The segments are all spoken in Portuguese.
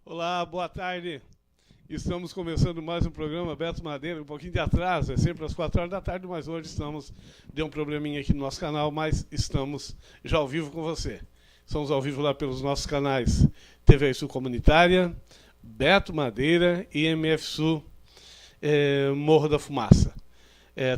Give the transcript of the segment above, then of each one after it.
Olá, boa tarde. Estamos começando mais um programa Beto Madeira, um pouquinho de atraso, é sempre às 4 horas da tarde, mas hoje deu um probleminha aqui no nosso canal, mas estamos já ao vivo com você. Estamos ao vivo lá pelos nossos canais TV Sul Comunitária, Beto Madeira e MF Sul Morro da Fumaça.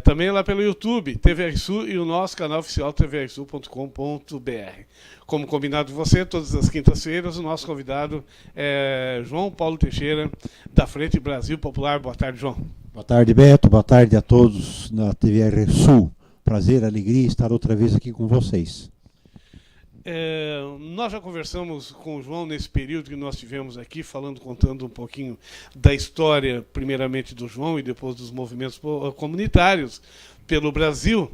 Também lá pelo YouTube, TV Sul e o nosso canal oficial tvsul.com.br. Como combinado com você, todas as quintas-feiras, o nosso convidado é João Paulo Teixeira, da Frente Brasil Popular. Boa tarde, João. Boa tarde, Beto. Boa tarde a todos na TV Sul. Prazer, alegria estar outra vez aqui com vocês. Nós já conversamos com o João nesse período que nós tivemos aqui, contando um pouquinho da história, primeiramente do João e depois dos movimentos comunitários pelo Brasil,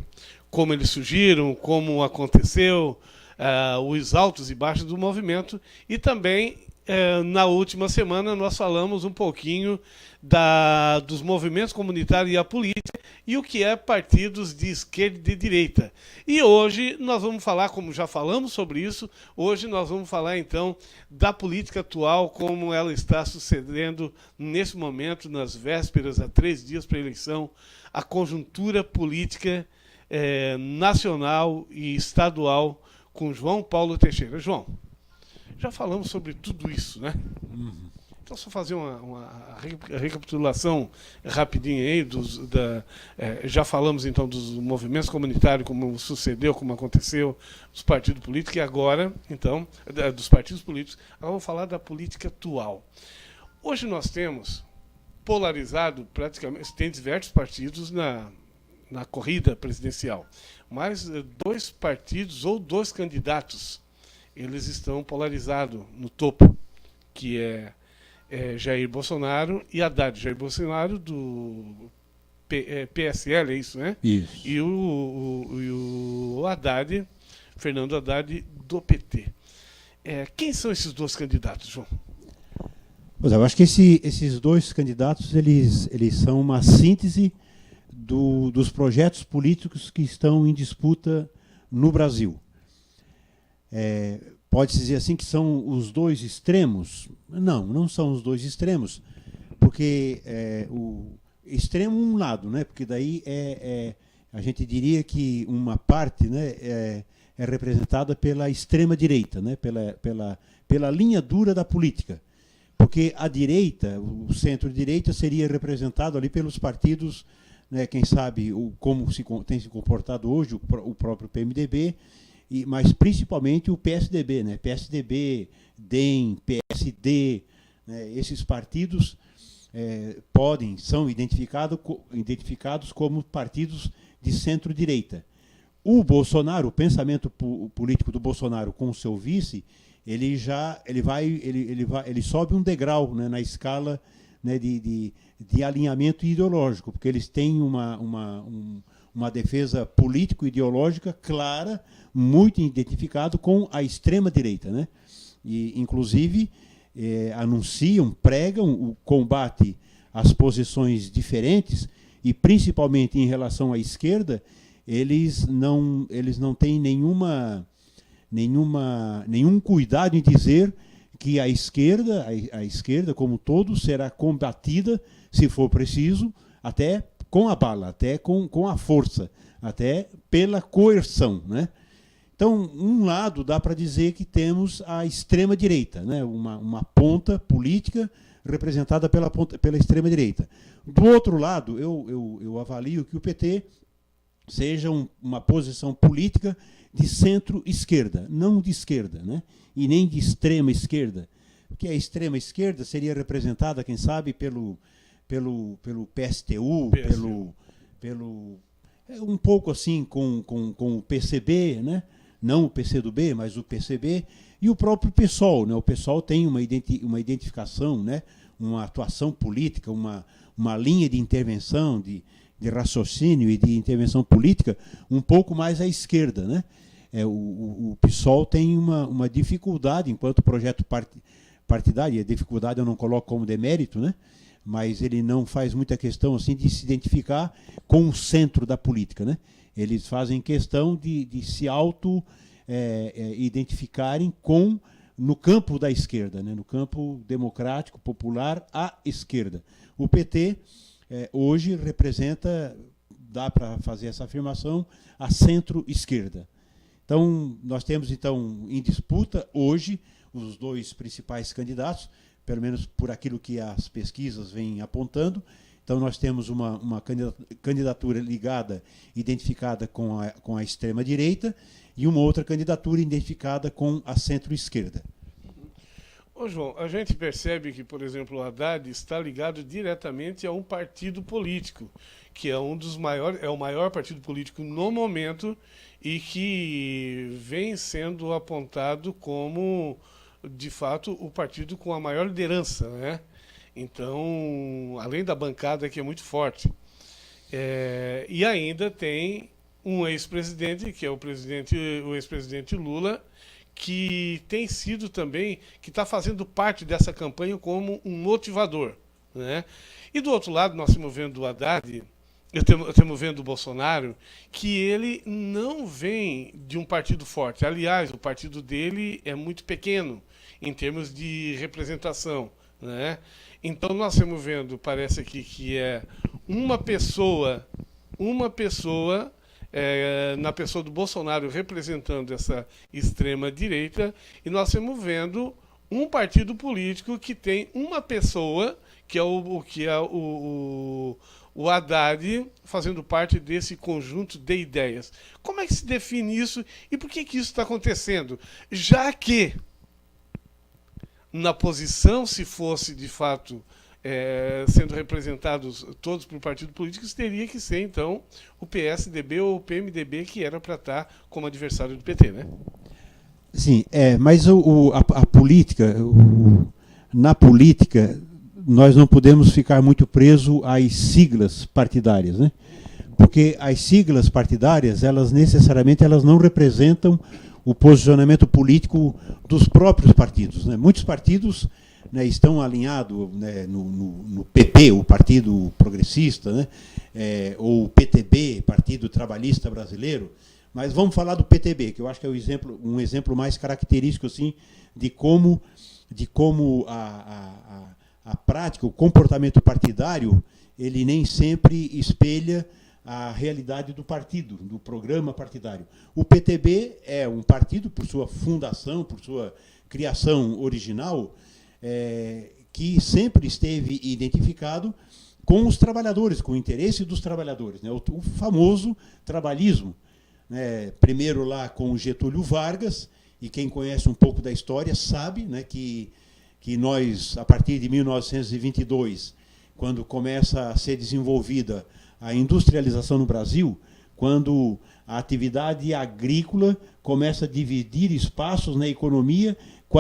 como eles surgiram, como aconteceu, os altos e baixos do movimento, e também na última semana nós falamos um pouquinho dos movimentos comunitários e a política e o que é partidos de esquerda e de direita. E hoje nós vamos falar, como já falamos sobre isso, hoje nós vamos falar então da política atual, como ela está sucedendo nesse momento, nas vésperas, há 3 dias para a eleição, a conjuntura política nacional e estadual com João Paulo Teixeira. João, já falamos sobre tudo isso, né? Então, só fazer uma recapitulação rapidinha aí. Já falamos, então, dos movimentos comunitários, como sucedeu, como aconteceu, dos partidos políticos, e agora, então, dos partidos políticos. Agora vamos falar da política atual. Hoje nós temos polarizado, praticamente, tem diversos partidos na corrida presidencial, mas 2 partidos ou 2 candidatos, eles estão polarizados no topo, que é Jair Bolsonaro e Haddad. Jair Bolsonaro do PSL, é isso, né? Isso. E o Haddad, Fernando Haddad, do PT. Quem são esses 2 candidatos, João? Pois é, eu acho que esses 2 candidatos eles são uma síntese dos projetos políticos que estão em disputa no Brasil. Pode-se dizer assim que são os 2 extremos? Não são os 2 extremos, porque o extremo um lado, né? Porque daí a gente diria que uma parte, né, é representada pela extrema direita, né? Pela linha dura da política, porque a direita, o centro-direita, seria representado ali pelos partidos, né, quem sabe como tem se comportado hoje o próprio PMDB, mas principalmente o PSDB, né? PSDB, DEM, PSD, né? Esses partidos são identificados como partidos de centro-direita. O Bolsonaro, o pensamento político do Bolsonaro com o seu vice, ele sobe um degrau, né, na escala, né, de alinhamento ideológico, porque eles têm uma defesa político-ideológica clara, muito identificado com a extrema-direita, né? E, inclusive, pregam o combate às posições diferentes, e principalmente em relação à esquerda, eles não têm nenhum cuidado em dizer que a esquerda como todo, será combatida, se for preciso, até com a bala, até com a força, até pela coerção, né? Então, um lado dá para dizer que temos a extrema-direita, né? Uma ponta política representada pela extrema-direita. Do outro lado, eu avalio que o PT seja uma posição política de centro-esquerda, não de esquerda, né? E nem de extrema-esquerda, porque a extrema-esquerda seria representada, quem sabe, pelo PSTU, um pouco assim com o PCB, né? Não o PCdoB, mas o PCB, e o próprio PSOL, né? O PSOL tem uma identificação, né? Uma atuação política, uma linha de intervenção, de raciocínio e de intervenção política um pouco mais à esquerda, né? O PSOL tem uma dificuldade enquanto projeto partidário, e a dificuldade eu não coloco como demérito, né? Mas ele não faz muita questão assim de se identificar com o centro da política, né? Eles fazem questão de se identificarem com no campo da esquerda, né, no campo democrático, popular, à esquerda. O PT hoje representa, dá para fazer essa afirmação, a centro-esquerda. Então, nós temos então em disputa hoje os dois principais candidatos, pelo menos por aquilo que as pesquisas vêm apontando. Então, nós temos uma candidatura ligada, identificada com a extrema-direita, e uma outra candidatura identificada com a centro-esquerda. Ô João, a gente percebe que, por exemplo, o Haddad está ligado diretamente a um partido político, que é um dos maiores, é o maior partido político no momento e que vem sendo apontado como, de fato, o partido com a maior liderança, né? Então, além da bancada que é muito forte. E ainda tem um ex-presidente, que é o ex-presidente Lula, que tem sido também, que está fazendo parte dessa campanha como um motivador, né? E do outro lado, nós estamos vendo o Haddad, estamos vendo o Bolsonaro, que ele não vem de um partido forte. Aliás, o partido dele é muito pequeno em termos de representação, né? Então nós estamos vendo, parece aqui que é uma pessoa na pessoa do Bolsonaro representando essa extrema-direita, e nós estamos vendo um partido político que tem uma pessoa, que é o Haddad, fazendo parte desse conjunto de ideias. Como é que se define isso e por que isso está acontecendo? Já que, na posição, se fosse de fato sendo representados todos por partido político, teria que ser, então, o PSDB ou o PMDB, que era para estar como adversário do PT, né? Sim, mas a política, na política, nós não podemos ficar muito presos às siglas partidárias, né? Porque as siglas partidárias, elas necessariamente não representam o posicionamento político dos próprios partidos, né? Muitos partidos, né, estão alinhados, né, no PP, o Partido Progressista, né, ou o PTB, Partido Trabalhista Brasileiro, mas vamos falar do PTB, que eu acho que é um exemplo mais característico assim, de como a prática, o comportamento partidário, ele nem sempre espelha a realidade do partido, do programa partidário. O PTB é um partido, por sua fundação, por sua criação original, que sempre esteve identificado com os trabalhadores, com o interesse dos trabalhadores, né? O famoso trabalhismo, né? Primeiro lá com o Getúlio Vargas, e quem conhece um pouco da história sabe, né, que nós, a partir de 1922, quando começa a ser desenvolvida a industrialização no Brasil, quando a atividade agrícola começa a dividir espaços na economia com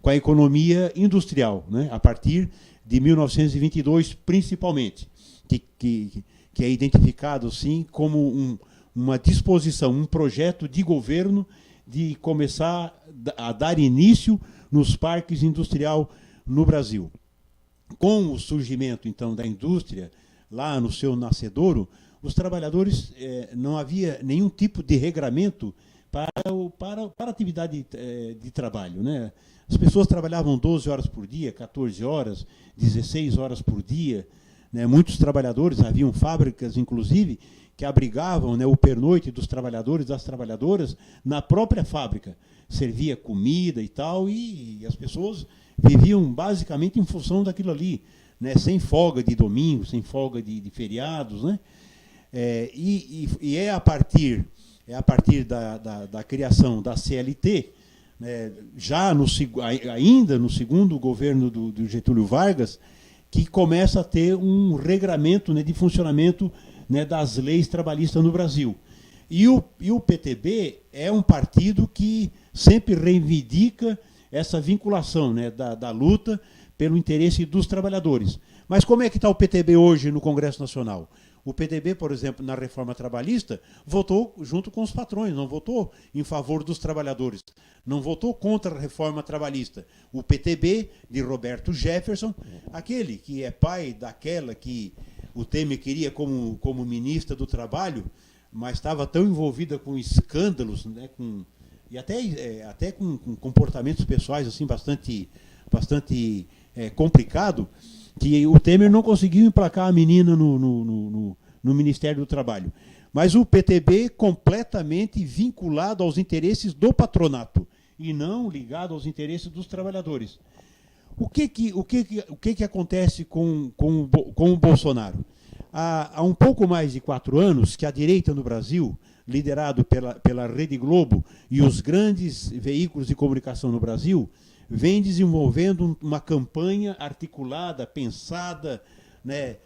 a economia industrial, né? A partir de 1922, principalmente, que é identificado sim como uma disposição, um projeto de governo de começar a dar início nos parques industrial no Brasil. Com o surgimento então da indústria lá no seu nascedouro, os trabalhadores não havia nenhum tipo de regramento para a atividade de trabalho, né? As pessoas trabalhavam 12 horas por dia, 14 horas, 16 horas por dia, né? Muitos trabalhadores, haviam fábricas, inclusive, que abrigavam, né, o pernoite dos trabalhadores, das trabalhadoras, na própria fábrica. Servia comida e tal, e as pessoas viviam basicamente em função daquilo ali, né? Sem folga de domingo, sem folga de feriados, né? E é a partir da criação da CLT, né, ainda no segundo governo do Getúlio Vargas, que começa a ter um regramento, né, de funcionamento, né, das leis trabalhistas no Brasil. E o PTB é um partido que sempre reivindica essa vinculação, né, da luta pelo interesse dos trabalhadores. Mas como é que está o PTB hoje no Congresso Nacional? O PTB, por exemplo, na reforma trabalhista, votou junto com os patrões, não votou em favor dos trabalhadores, não votou contra a reforma trabalhista. O PTB, de Roberto Jefferson, aquele que é pai daquela que o Temer queria como ministra do Trabalho, mas estava tão envolvida com escândalos, né, e até com comportamentos pessoais assim bastante complicado, que o Temer não conseguiu emplacar a menina no Ministério do Trabalho. Mas o PTB completamente vinculado aos interesses do patronato e não ligado aos interesses dos trabalhadores. O que acontece com o Bolsonaro? Há um pouco mais de 4 anos que a direita no Brasil, liderado pela Rede Globo e os grandes veículos de comunicação no Brasil, vem desenvolvendo uma campanha articulada, pensada, né,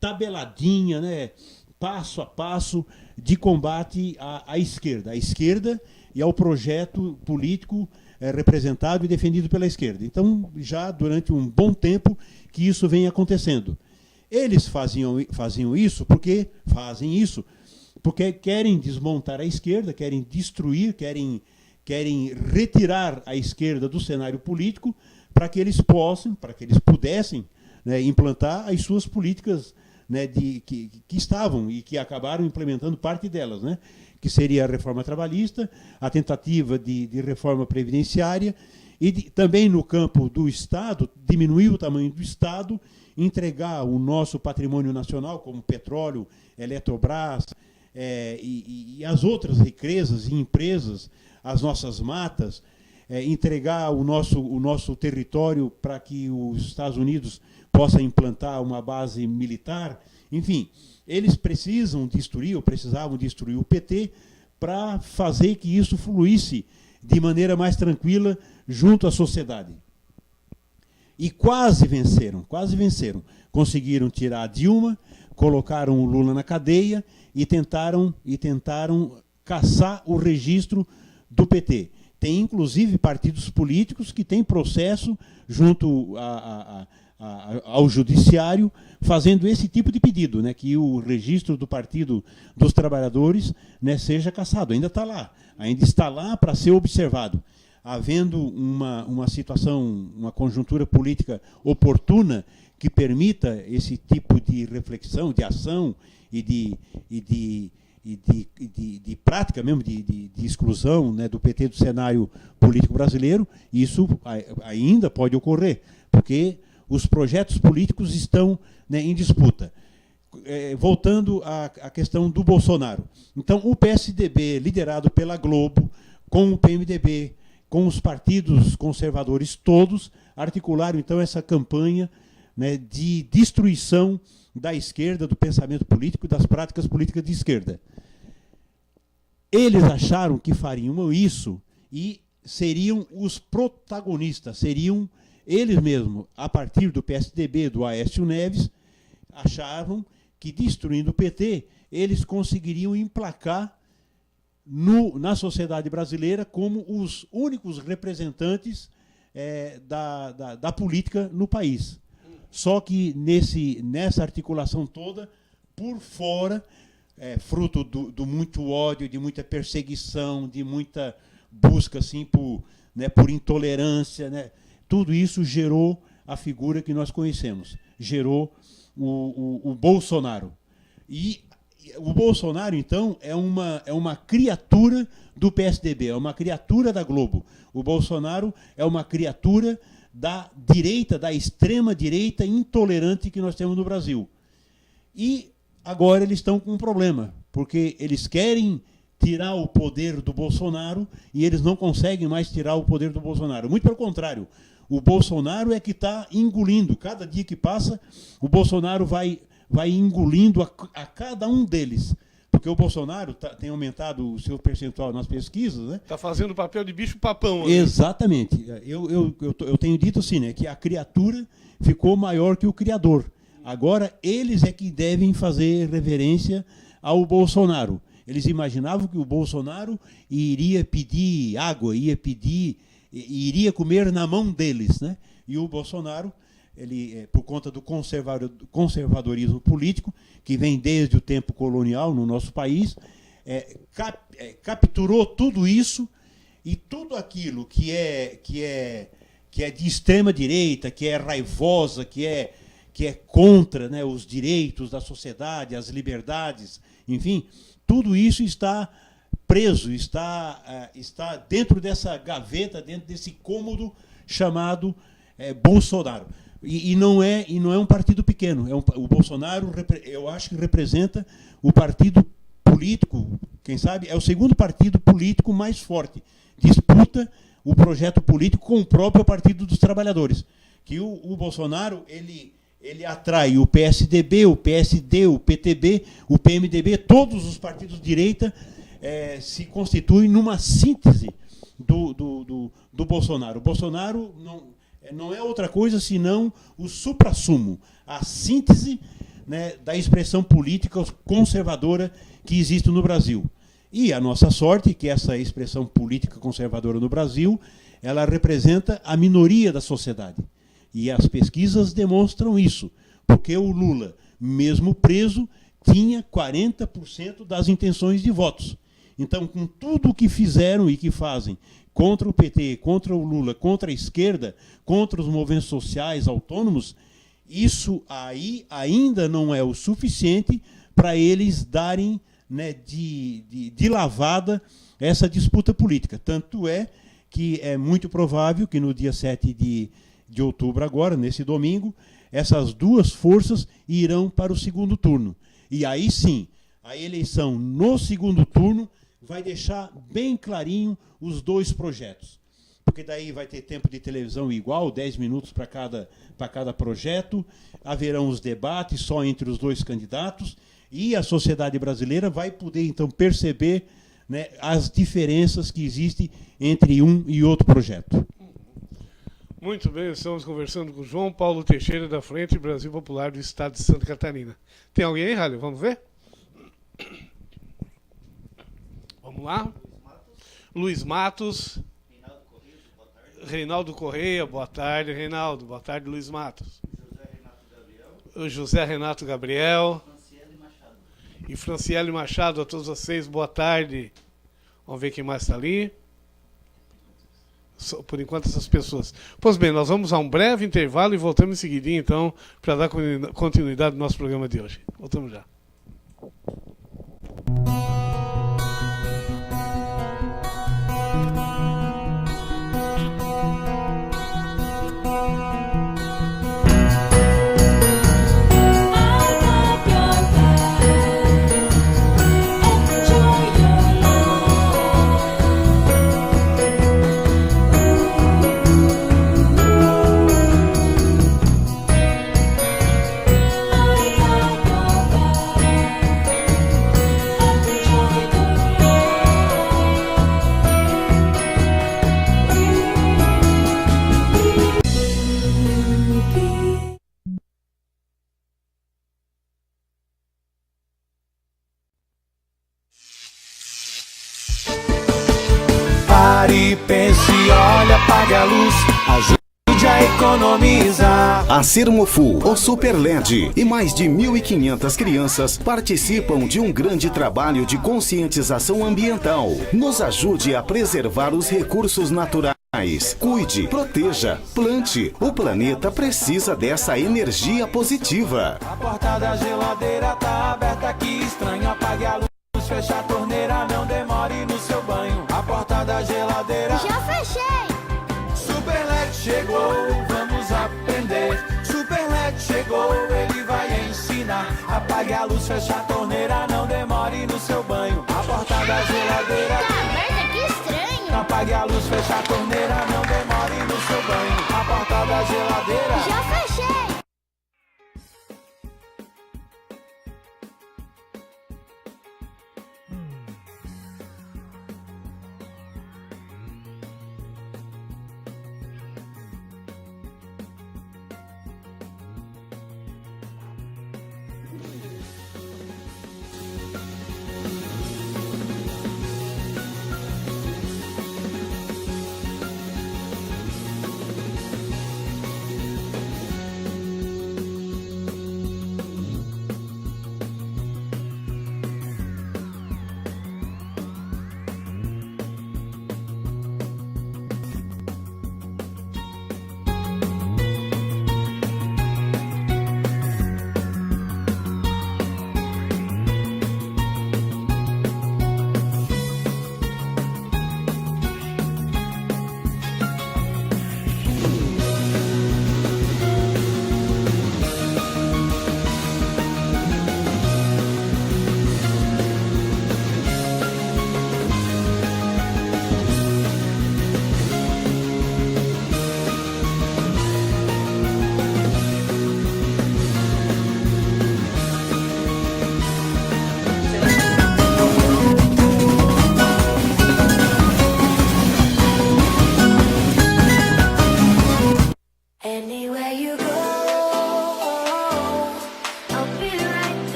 tabeladinha, né, passo a passo, de combate à esquerda. À esquerda e ao projeto político representado e defendido pela esquerda. Então, já durante um bom tempo que isso vem acontecendo. Eles faziam isso porque querem desmontar a esquerda, querem destruir, querem retirar a esquerda do cenário político para que eles pudessem, né, implantar as suas políticas, né, que estavam e que acabaram implementando parte delas, né, que seria a reforma trabalhista, a tentativa de reforma previdenciária e também no campo do Estado, diminuir o tamanho do Estado, entregar o nosso patrimônio nacional, como petróleo, Eletrobras e as outras riquezas e empresas, as nossas matas, entregar o nosso território para que os Estados Unidos possa implantar uma base militar. Enfim, eles precisavam destruir o PT para fazer que isso fluísse de maneira mais tranquila junto à sociedade. E quase venceram. Conseguiram tirar a Dilma, colocaram o Lula na cadeia e tentaram caçar o registro do PT. Tem, inclusive, partidos políticos que têm processo junto ao judiciário fazendo esse tipo de pedido, né, que o registro do Partido dos Trabalhadores, né, seja cassado. Ainda está lá para ser observado. Havendo uma situação, uma conjuntura política oportuna que permita esse tipo de reflexão, de ação e de prática mesmo, de exclusão, né, do PT do cenário político brasileiro, isso ainda pode ocorrer, porque os projetos políticos estão, né, em disputa. Voltando à questão do Bolsonaro. Então, o PSDB, liderado pela Globo, com o PMDB, com os partidos conservadores todos, articularam, então, essa campanha, né, de destruição da esquerda, do pensamento político e das práticas políticas de esquerda. Eles acharam que fariam isso e seriam os protagonistas, seriam eles mesmos, a partir do PSDB, do Aécio Neves, achavam que, destruindo o PT, eles conseguiriam emplacar na sociedade brasileira como os únicos representantes da política no país. Só que nessa articulação toda, por fora, fruto do muito ódio, de muita perseguição, de muita busca assim, por intolerância, né? Tudo isso gerou a figura que nós conhecemos, gerou o Bolsonaro. E o Bolsonaro, então, é uma criatura do PSDB, é uma criatura da Globo. O Bolsonaro é uma criatura da direita, da extrema-direita intolerante que nós temos no Brasil. E agora eles estão com um problema, porque eles querem tirar o poder do Bolsonaro e eles não conseguem mais tirar o poder do Bolsonaro. Muito pelo contrário, o Bolsonaro é que está engolindo. Cada dia que passa, o Bolsonaro vai engolindo a cada um deles. Porque o Bolsonaro tem aumentado o seu percentual nas pesquisas, né? Está fazendo o papel de bicho-papão. Né? Exatamente. Eu tenho dito assim, né, que a criatura ficou maior que o criador. Agora, eles é que devem fazer reverência ao Bolsonaro. Eles imaginavam que o Bolsonaro iria pedir água, iria comer na mão deles, né? E o Bolsonaro, ele, por conta do conservadorismo político, que vem desde o tempo colonial no nosso país, capturou tudo isso e tudo aquilo que é de extrema direita, que é raivosa, que é contra, né, os direitos da sociedade, as liberdades, enfim, tudo isso está preso, está dentro dessa gaveta, dentro desse cômodo chamado Bolsonaro. E não é um partido pequeno. O Bolsonaro, eu acho que representa o partido político, quem sabe, é o segundo partido político mais forte. Disputa o projeto político com o próprio Partido dos Trabalhadores. Que o Bolsonaro, ele atrai o PSDB, o PSD, o PTB, o PMDB, todos os partidos de direita se constituem numa síntese do Bolsonaro. O Bolsonaro não é outra coisa senão o suprassumo, a síntese, né, da expressão política conservadora que existe no Brasil. E a nossa sorte é que essa expressão política conservadora no Brasil, ela representa a minoria da sociedade. E as pesquisas demonstram isso, porque o Lula, mesmo preso, tinha 40% das intenções de votos. Então, com tudo o que fizeram e que fazem contra o PT, contra o Lula, contra a esquerda, contra os movimentos sociais autônomos, isso aí ainda não é o suficiente para eles darem, né, de lavada essa disputa política. Tanto é que é muito provável que no dia 7 de outubro agora, nesse domingo, essas duas forças irão para o segundo turno. E aí sim, a eleição no segundo turno vai deixar bem clarinho os dois projetos. Porque daí vai ter tempo de televisão igual, 10 minutos para cada projeto, haverão os debates só entre os dois candidatos, e a sociedade brasileira vai poder, então, perceber, né, as diferenças que existem entre um e outro projeto. Muito bem, estamos conversando com João Paulo Teixeira, da Frente Brasil Popular do Estado de Santa Catarina. Tem alguém aí, Rálio? Vamos ver? Vamos lá. Luiz Matos. Reinaldo Correia, boa tarde, Reinaldo. Boa tarde, Luiz Matos. José Renato Gabriel. E Franciele Machado, a todos vocês, boa tarde. Vamos ver quem mais está ali. Por enquanto, essas pessoas. Pois bem, nós vamos a um breve intervalo e voltamos em seguidinho, então, para dar continuidade ao nosso programa de hoje. Voltamos já. Pare, pense, olha, apague a luz, ajude a economizar. A Sermofu, o Super LED e mais de 1.500 crianças participam de um grande trabalho de conscientização ambiental. Nos ajude a preservar os recursos naturais. Cuide, proteja, plante. O planeta precisa dessa energia positiva. A porta da geladeira tá aberta, que estranho. Apague a luz, feche a torneira, não demore no seu banho. A porta da geladeira já fechei. Super LED chegou, vamos aprender. Super LED chegou, ele vai ensinar. Apague a luz, feche a torneira, não demore no seu banho. A porta da geladeira Tá aberta, que estranho. apague a luz, feche a torneira, não demore no seu banho. A porta da geladeira Já fechei.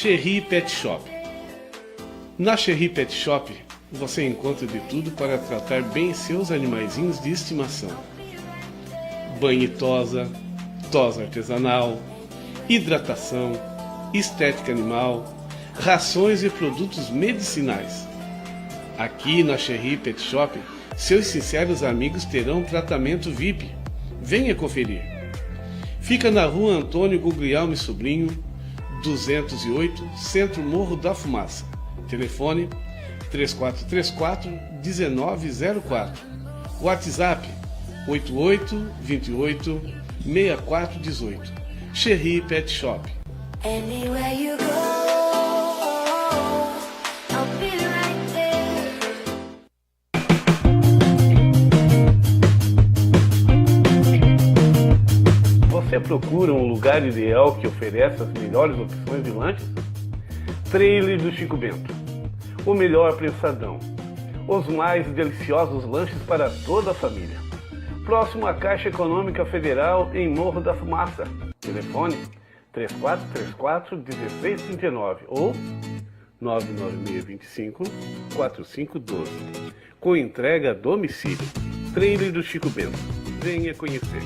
Cherry Pet Shop. Na Cherry Pet Shop, você encontra de tudo para tratar bem seus animaizinhos de estimação. Banho e tosa, tosa artesanal, hidratação, estética animal, rações e produtos medicinais. Aqui na Cherry Pet Shop, seus sinceros amigos terão tratamento VIP. Venha conferir. Fica na rua Antônio Guglielmo Sobrinho, 208, Centro Morro da Fumaça. Telefone 3434-1904. WhatsApp 8828-6418. Cherry Pet Shop. Anywhere you go, I'll be right there. Você procura um lugar ideal que ofereça as melhores opções de lanches? Trailer do Chico Bento. O melhor prensadão. Os mais deliciosos lanches para toda a família. Próximo à Caixa Econômica Federal, em Morro da Fumaça. Telefone 3434-1639 ou 99625-4512. Com entrega a domicílio. Trailer do Chico Bento. Venha conhecer.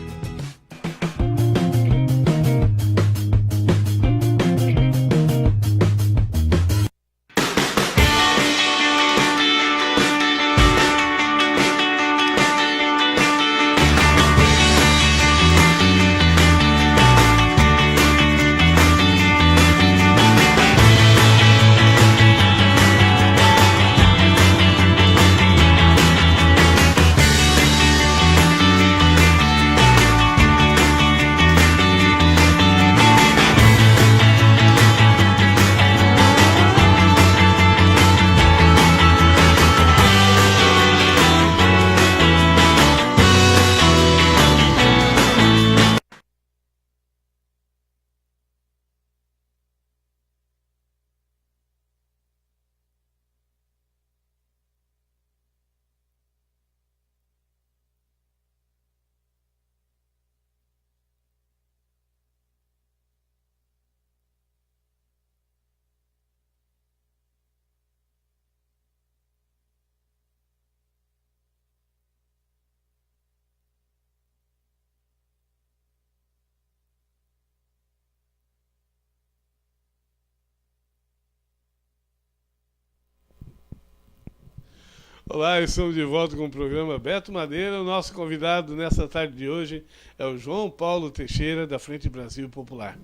Olá, estamos de volta com o programa Beto Madeira. O nosso convidado nessa tarde de hoje é o João Paulo Teixeira, da Frente Brasil Popular.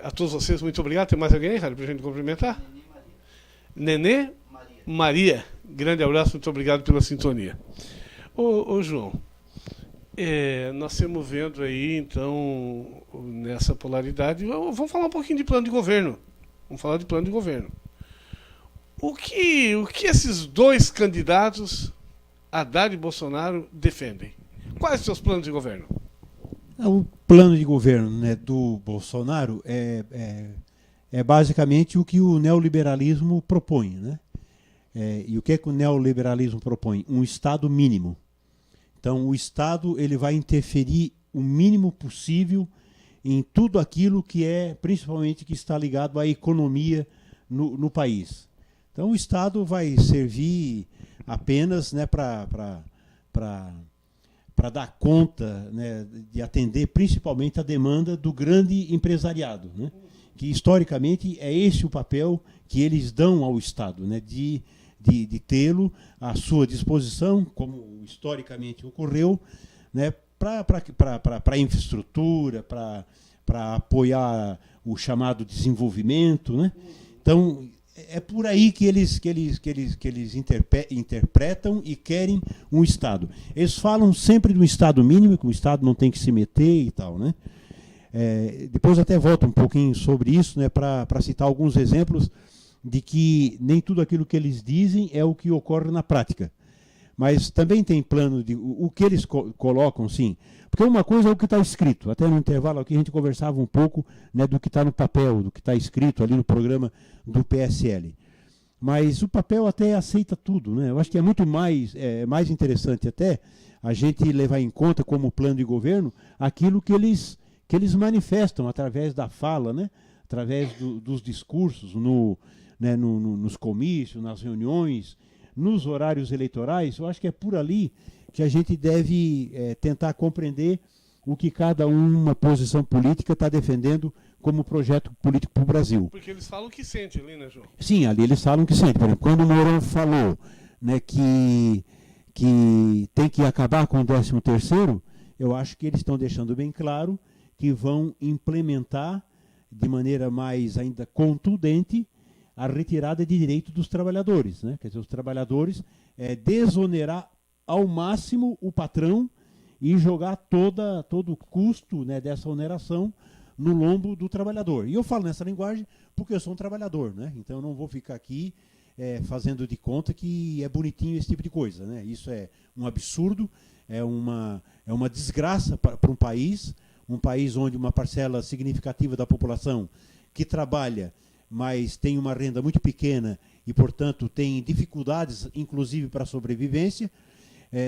A todos vocês, muito obrigado. Tem mais alguém, Rádio, para a gente cumprimentar? Nenê Maria. Grande abraço, muito obrigado pela sintonia. Ô João, nós estamos vendo aí, então, nessa polaridade, vamos falar um pouquinho de plano de governo. Vamos falar de plano de governo. O que esses dois candidatos, Haddad e Bolsonaro, defendem? Quais os seus planos de governo? O plano de governo, né, do Bolsonaro é basicamente o que o neoliberalismo propõe, né? E o que o neoliberalismo propõe? Um Estado mínimo. Então, o Estado ele vai interferir o mínimo possível em tudo aquilo que principalmente, que está ligado à economia no país. Então, o Estado vai servir apenas, né, para dar conta, né, de atender principalmente a demanda do grande empresariado, né, que historicamente é esse o papel que eles dão ao Estado, né, de tê-lo à sua disposição, como historicamente ocorreu, né, para infraestrutura, para apoiar o chamado desenvolvimento, né. Então, é por aí que eles interpretam e querem um Estado. Eles falam sempre do Estado mínimo, que o Estado não tem que se meter e tal, né? Depois até volto um pouquinho sobre isso, né, para citar alguns exemplos de que nem tudo aquilo que eles dizem é o que ocorre na prática. Mas também tem plano de o que eles colocam, sim. Porque uma coisa é o que está escrito. Até no intervalo aqui a gente conversava um pouco, né, do que está no papel, do que está escrito ali no programa do PSL. Mas o papel até aceita tudo, né? Eu acho que é muito mais interessante até a gente levar em conta como plano de governo aquilo que eles manifestam através da fala, né, através dos discursos, nos comícios, nas reuniões, nos horários eleitorais. Eu acho que é por ali que a gente deve tentar compreender o que cada uma posição política está defendendo como projeto político para o Brasil. Porque eles falam o que sente ali, né, João? Sim, ali eles falam que sente. Por exemplo, quando o Mourão falou, né, que tem que acabar com o 13º, eu acho que eles estão deixando bem claro que vão implementar de maneira mais ainda contundente a retirada de direito dos trabalhadores, né? Quer dizer, os trabalhadores desonerar ao máximo o patrão e jogar todo o custo, né, dessa oneração no lombo do trabalhador. E eu falo nessa linguagem porque eu sou um trabalhador, né? Então eu não vou ficar aqui fazendo de conta que é bonitinho esse tipo de coisa, né? Isso é um absurdo, é uma desgraça para um país onde uma parcela significativa da população que trabalha, mas tem uma renda muito pequena e, portanto, tem dificuldades, inclusive, para a sobrevivência.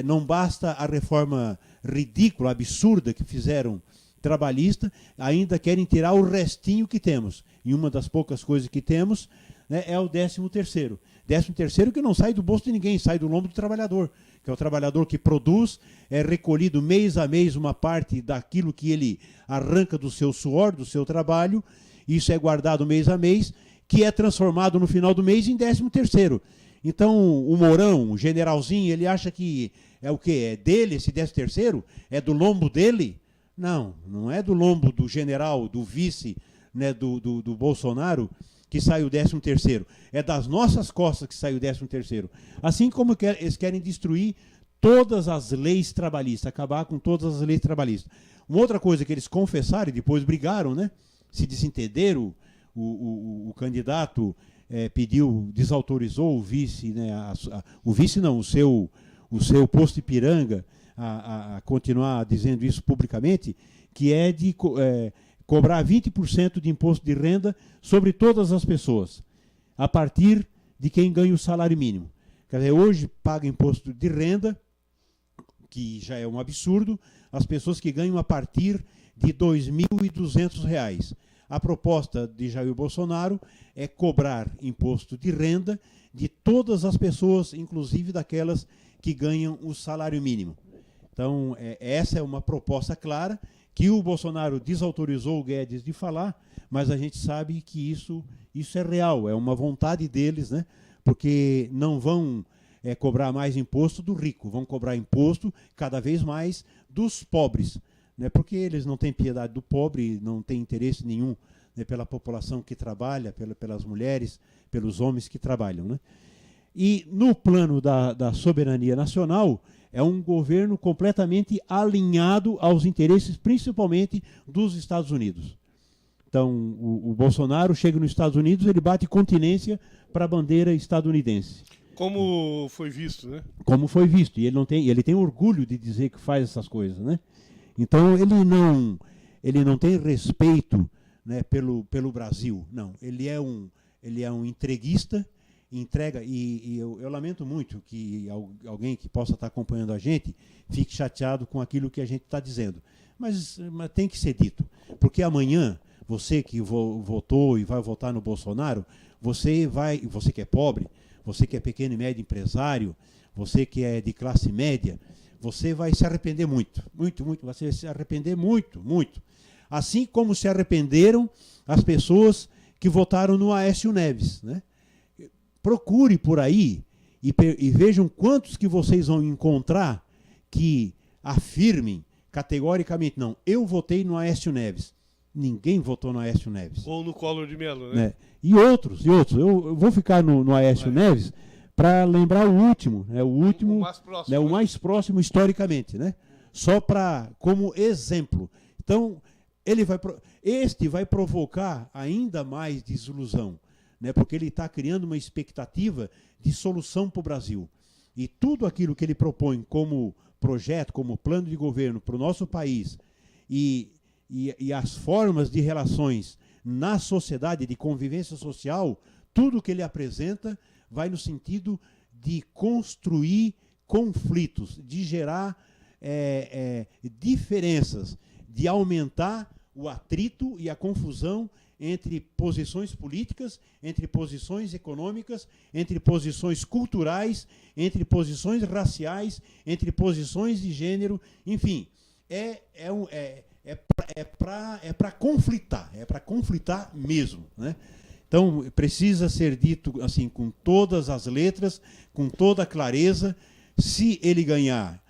Não basta a reforma ridícula, absurda que fizeram trabalhista, ainda querem tirar o restinho que temos. E uma das poucas coisas que temos, né, é o 13º. 13º que não sai do bolso de ninguém, sai do lombo do trabalhador, que é o trabalhador que produz, é recolhido mês a mês uma parte daquilo que ele arranca do seu suor, do seu trabalho. Isso é guardado mês a mês, que é transformado no final do mês em 13º. Então, o Mourão, o generalzinho, ele acha que é o quê? É dele esse 13º? É do lombo dele? Não, não é do lombo do general, do vice, né, do Bolsonaro, que sai o 13º. É das nossas costas que sai o 13º. Assim como eles querem destruir todas as leis trabalhistas, acabar com todas as leis trabalhistas. Uma outra coisa que eles confessaram e depois brigaram, né? Se desentenderam, o candidato desautorizou o vice, né, o vice não, o seu posto Ipiranga a continuar dizendo isso publicamente, que é de cobrar 20% de imposto de renda sobre todas as pessoas, a partir de quem ganha o salário mínimo. Quer dizer, hoje paga imposto de renda, que já é um absurdo, as pessoas que ganham a partir de R$ 2.200. A proposta de Jair Bolsonaro é cobrar imposto de renda de todas as pessoas, inclusive daquelas que ganham o salário mínimo. Então, essa é uma proposta clara, que o Bolsonaro desautorizou o Guedes de falar, mas a gente sabe que isso é real, é uma vontade deles, né? Porque não vão cobrar mais imposto do rico, vão cobrar imposto cada vez mais dos pobres, né? Porque eles não têm piedade do pobre, não têm interesse nenhum, né, pela população que trabalha, pelas mulheres, pelos homens que trabalham, né? E no plano da soberania nacional, é um governo completamente alinhado aos interesses, principalmente dos Estados Unidos. Então, o Bolsonaro chega nos Estados Unidos, ele bate continência para a bandeira estadunidense. Como foi visto, né? Como foi visto. E ele tem orgulho de dizer que faz essas coisas, né? Então, ele não tem respeito, né, pelo Brasil. Não, ele é um entreguista, entrega, e eu lamento muito que alguém que possa estar acompanhando a gente fique chateado com aquilo que a gente está dizendo. Mas tem que ser dito, porque amanhã, você que votou e vai votar no Bolsonaro, você que é pobre, você que é pequeno e médio empresário, você que é de classe média, você vai se arrepender muito, muito, muito, vai se arrepender muito, muito. Assim como se arrependeram as pessoas que votaram no Aécio Neves, né? Procure por aí e vejam quantos que vocês vão encontrar que afirmem categoricamente, não, eu votei no Aécio Neves. Ninguém votou no Aécio Neves. Ou no Collor de Mello, né? E outros. Eu vou ficar no Aécio Neves para lembrar o último, né? O mais próximo, né? O mais próximo historicamente, né? Só como exemplo. Então, este vai provocar ainda mais desilusão, né? Porque ele está criando uma expectativa de solução para o Brasil. E tudo aquilo que ele propõe como projeto, como plano de governo para o nosso país e as formas de relações na sociedade, de convivência social, tudo que ele apresenta vai no sentido de construir conflitos, de gerar diferenças, de aumentar o atrito e a confusão entre posições políticas, entre posições econômicas, entre posições culturais, entre posições raciais, entre posições de gênero, enfim, é para conflitar mesmo, né? Então, precisa ser dito assim, com todas as letras, com toda a clareza. Se ele ganhar,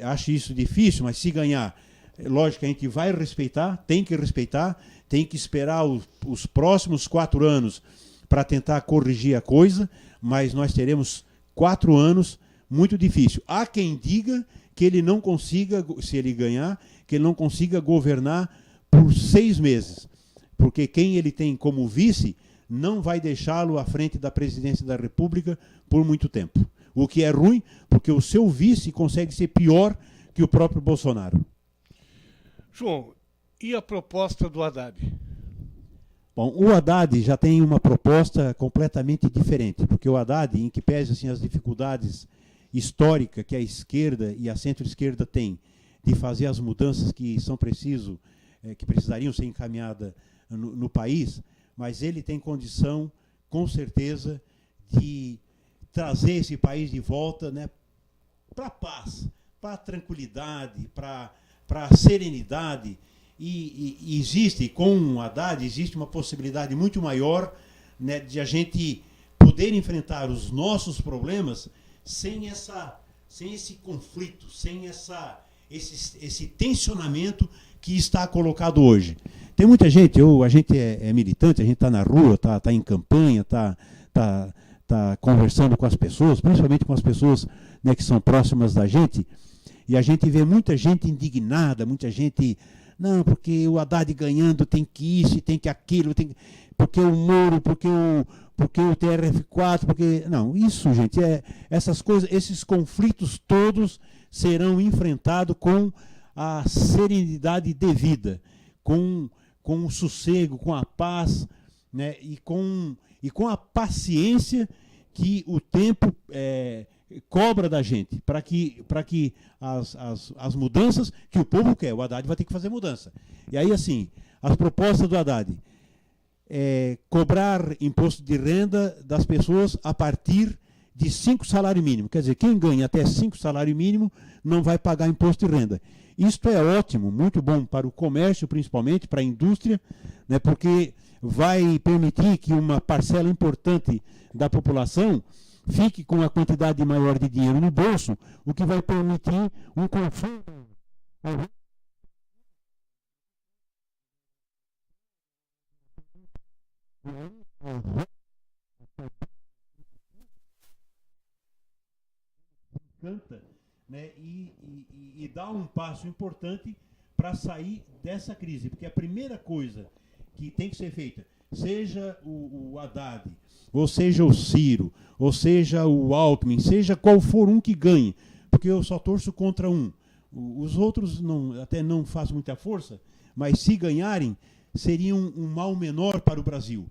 acho isso difícil, mas se ganhar, lógico que a gente vai respeitar, tem que esperar os próximos 4 anos para tentar corrigir a coisa, mas nós teremos 4 anos muito difícil. Há quem diga que ele não consiga, se ele ganhar, que ele não consiga governar por 6 meses. Porque quem ele tem como vice não vai deixá-lo à frente da presidência da República por muito tempo. O que é ruim, porque o seu vice consegue ser pior que o próprio Bolsonaro. João, e a proposta do Haddad? Bom, o Haddad já tem uma proposta completamente diferente, porque o Haddad, em que pese assim, as dificuldades históricas que a esquerda e a centro-esquerda têm de fazer as mudanças que são que precisariam ser encaminhadas no país, mas ele tem condição, com certeza, de trazer esse país de volta, né, para a paz, para a tranquilidade, para a serenidade. E existe, com o Haddad, existe uma possibilidade muito maior, né, de a gente poder enfrentar os nossos problemas sem esse conflito, sem esse tensionamento que está colocado hoje. Tem muita gente, a gente é militante, a gente está na rua, está em campanha, está conversando com as pessoas, principalmente com as pessoas, né, que são próximas da gente, e a gente vê muita gente indignada, muita gente, não, porque o Haddad ganhando tem que isso, tem que aquilo, porque o Moro, porque o TRF4, porque... Não, isso, gente, essas coisas, esses conflitos todos serão enfrentados com a serenidade devida, com o sossego, com a paz, né, e com a paciência que o tempo cobra da gente, para que as mudanças que o povo quer, o Haddad vai ter que fazer mudança. E aí, assim, as propostas do Haddad cobrar imposto de renda das pessoas a partir de 5 salários mínimos. Quer dizer, quem ganha até 5 salários mínimos não vai pagar imposto de renda. Isto é ótimo, muito bom para o comércio, principalmente, para a indústria, né, porque vai permitir que uma parcela importante da população fique com uma quantidade maior de dinheiro no bolso, o que vai permitir um conforto. Canta, né, e dá um passo importante para sair dessa crise, porque a primeira coisa que tem que ser feita, seja o Haddad, ou seja o Ciro, ou seja o Alckmin, seja qual for um que ganhe, porque eu só torço contra um. Os outros até não fazem muita força, mas se ganharem, seria um mal menor para o Brasil.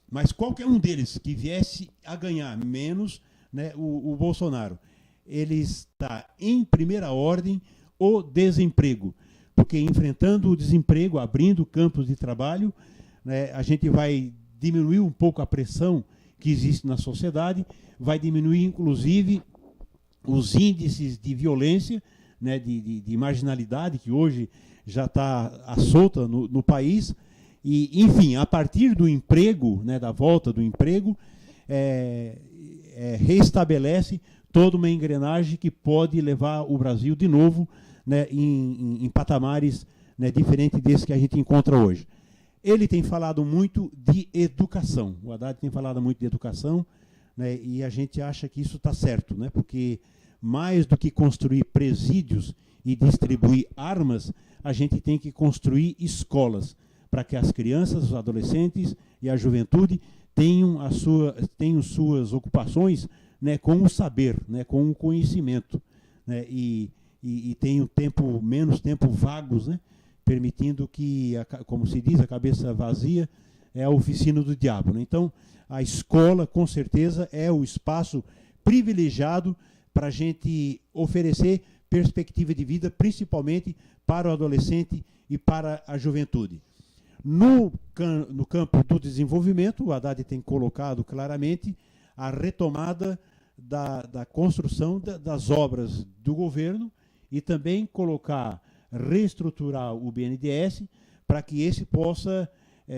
Mas qualquer um deles que viesse a ganhar, menos, né, o Bolsonaro, ele está em primeira ordem o desemprego, porque enfrentando o desemprego, abrindo campos de trabalho, né, a gente vai diminuir um pouco a pressão que existe na sociedade, vai diminuir inclusive os índices de violência, né, de marginalidade que hoje já está à solta no país. E, enfim, a partir do emprego, né, da volta do emprego, reestabelece toda uma engrenagem que pode levar o Brasil de novo, né, em patamares, né, diferentes desses que a gente encontra hoje. Ele tem falado muito de educação, o Haddad tem falado muito de educação, né, e a gente acha que isso está certo, né, porque mais do que construir presídios e distribuir armas, a gente tem que construir escolas, para que as crianças, os adolescentes e a juventude tenham suas ocupações, né, com o saber, né, com o conhecimento, né, e tenham menos tempo vagos, né, permitindo que, como se diz, a cabeça vazia é a oficina do diabo, né? Então, a escola, com certeza, é o espaço privilegiado para a gente oferecer perspectiva de vida, principalmente para o adolescente e para a juventude. No campo do desenvolvimento, o Haddad tem colocado claramente a retomada da construção das obras do governo e também reestruturar o BNDES para que esse possa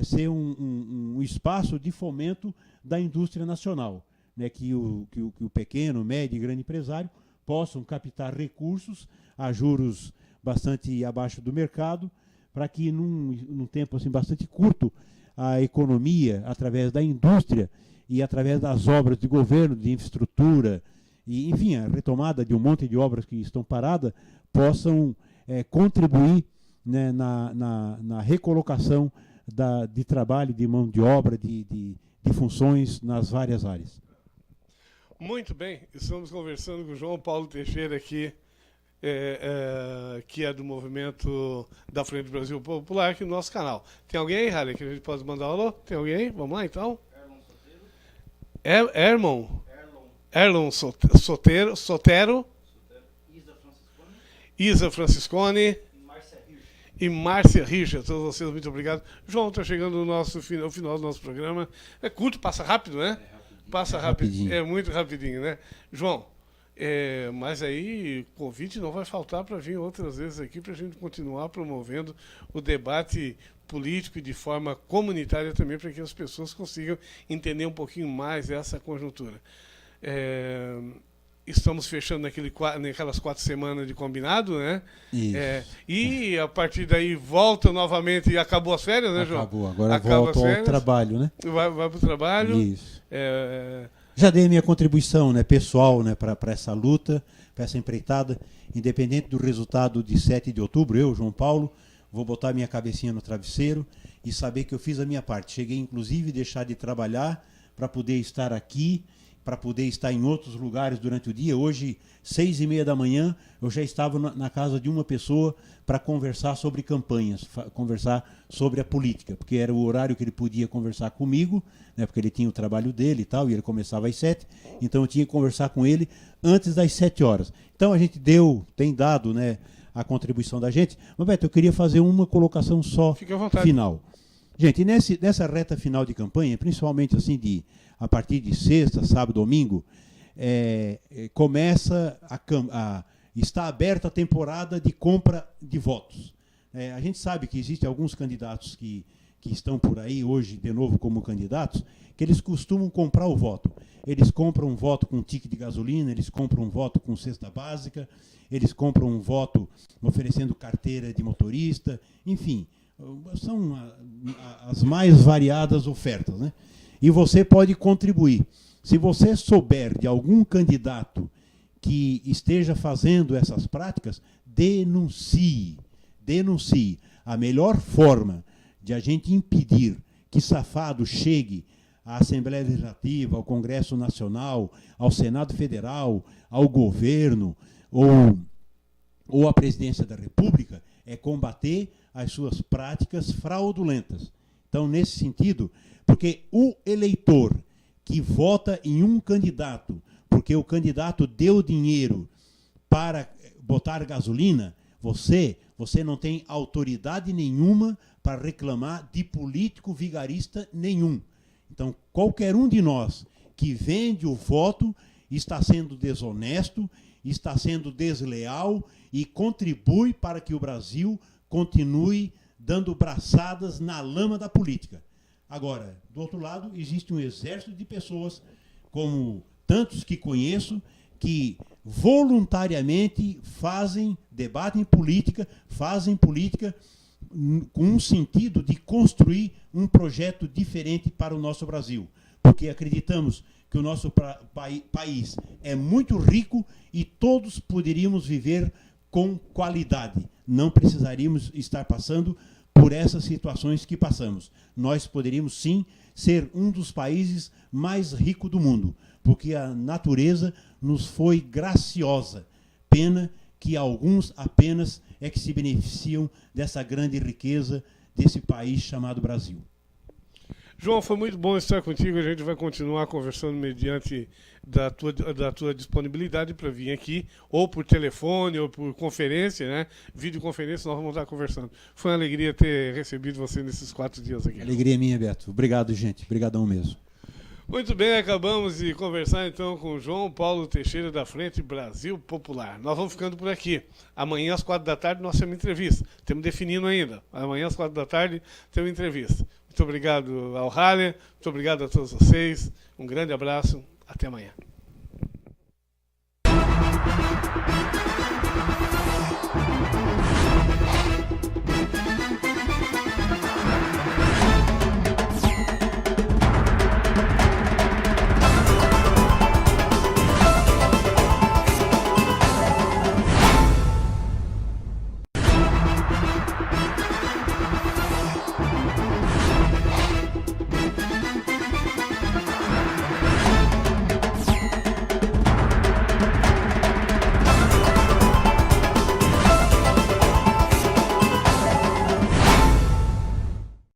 ser um espaço de fomento da indústria nacional, né, que o pequeno, médio e grande empresário possam captar recursos a juros bastante abaixo do mercado, para que num tempo assim, bastante curto a economia, através da indústria e através das obras de governo, de infraestrutura, e, enfim, a retomada de um monte de obras que estão paradas, possam contribuir, né, na recolocação de trabalho, de mão de obra, de funções nas várias áreas. Muito bem, estamos conversando com o João Paulo Teixeira aqui, que é do movimento da Frente Brasil Popular aqui no nosso canal. Tem alguém aí, Harry, que a gente pode mandar um alô? Tem alguém aí? Vamos lá, então? Erlon Sotero. Isa Franciscone. E Márcia Richa, todos vocês, muito obrigado. João, está chegando o final do nosso programa. É curto, passa rápido, né? Passa rápido, é muito rapidinho, né? João, mas aí o convite não vai faltar para vir outras vezes aqui para a gente continuar promovendo o debate político e de forma comunitária também, para que as pessoas consigam entender um pouquinho mais essa conjuntura. Estamos fechando naquelas 4 semanas de combinado, né? E a partir daí volta novamente e acabou as férias, né, João? Acabou, agora volta ao trabalho, né? Vai para o trabalho. Isso. Já dei a minha contribuição, né, pessoal, né, para essa luta, para essa empreitada, independente do resultado de 7 de outubro, eu, João Paulo, vou botar minha cabecinha no travesseiro e saber que eu fiz a minha parte. Cheguei, inclusive, a deixar de trabalhar para poder estar aqui, para poder estar em outros lugares durante o dia. Hoje, 6h30 da manhã, eu já estava na casa de uma pessoa para conversar sobre campanhas, conversar sobre a política, porque era o horário que ele podia conversar comigo, né, porque ele tinha o trabalho dele e tal, e ele começava às 7, então eu tinha que conversar com ele antes das 7 horas. Então a gente tem dado, né, a contribuição da gente. Mas, Beto, eu queria fazer uma colocação só final. Gente, nessa reta final de campanha, principalmente assim a partir de sexta, sábado, domingo, está aberta a temporada de compra de votos. A gente sabe que existem alguns candidatos que estão por aí hoje, de novo, como candidatos, que eles costumam comprar o voto. Eles compram um voto com ticket de gasolina, eles compram um voto com cesta básica, eles compram um voto oferecendo carteira de motorista, enfim, são as mais variadas ofertas, né? E você pode contribuir. Se você souber de algum candidato que esteja fazendo essas práticas, denuncie. Denuncie. A melhor forma de a gente impedir que safado chegue à Assembleia Legislativa, ao Congresso Nacional, ao Senado Federal, ao governo ou à Presidência da República é combater as suas práticas fraudulentas. Então, nesse sentido, porque o eleitor que vota em um candidato, porque o candidato deu dinheiro para botar gasolina, você não tem autoridade nenhuma para reclamar de político vigarista nenhum. Então, qualquer um de nós que vende o voto está sendo desonesto, está sendo desleal e contribui para que o Brasil continue dando braçadas na lama da política. Agora, do outro lado, existe um exército de pessoas, como tantos que conheço, que voluntariamente debatem política, fazem política com um sentido de construir um projeto diferente para o nosso Brasil. Porque acreditamos que o nosso país é muito rico e todos poderíamos viver com qualidade. Não precisaríamos estar passando por essas situações que passamos. Nós poderíamos, sim, ser um dos países mais ricos do mundo, porque a natureza nos foi graciosa. Pena que alguns apenas é que se beneficiam dessa grande riqueza desse país chamado Brasil. João, foi muito bom estar contigo. A gente vai continuar conversando mediante da tua disponibilidade para vir aqui, ou por telefone, ou por conferência, né? Videoconferência, nós vamos estar conversando. Foi uma alegria ter recebido você nesses 4 dias aqui. Alegria minha, Beto. Obrigado, gente. Obrigadão mesmo. Muito bem, acabamos de conversar então com o João Paulo Teixeira da Frente Brasil Popular. Nós vamos ficando por aqui. Amanhã às 4 da tarde nós temos entrevista. Estamos definindo ainda. Amanhã às 4 da tarde temos entrevista. Muito obrigado ao Haller, muito obrigado a todos vocês. Um grande abraço. Até amanhã.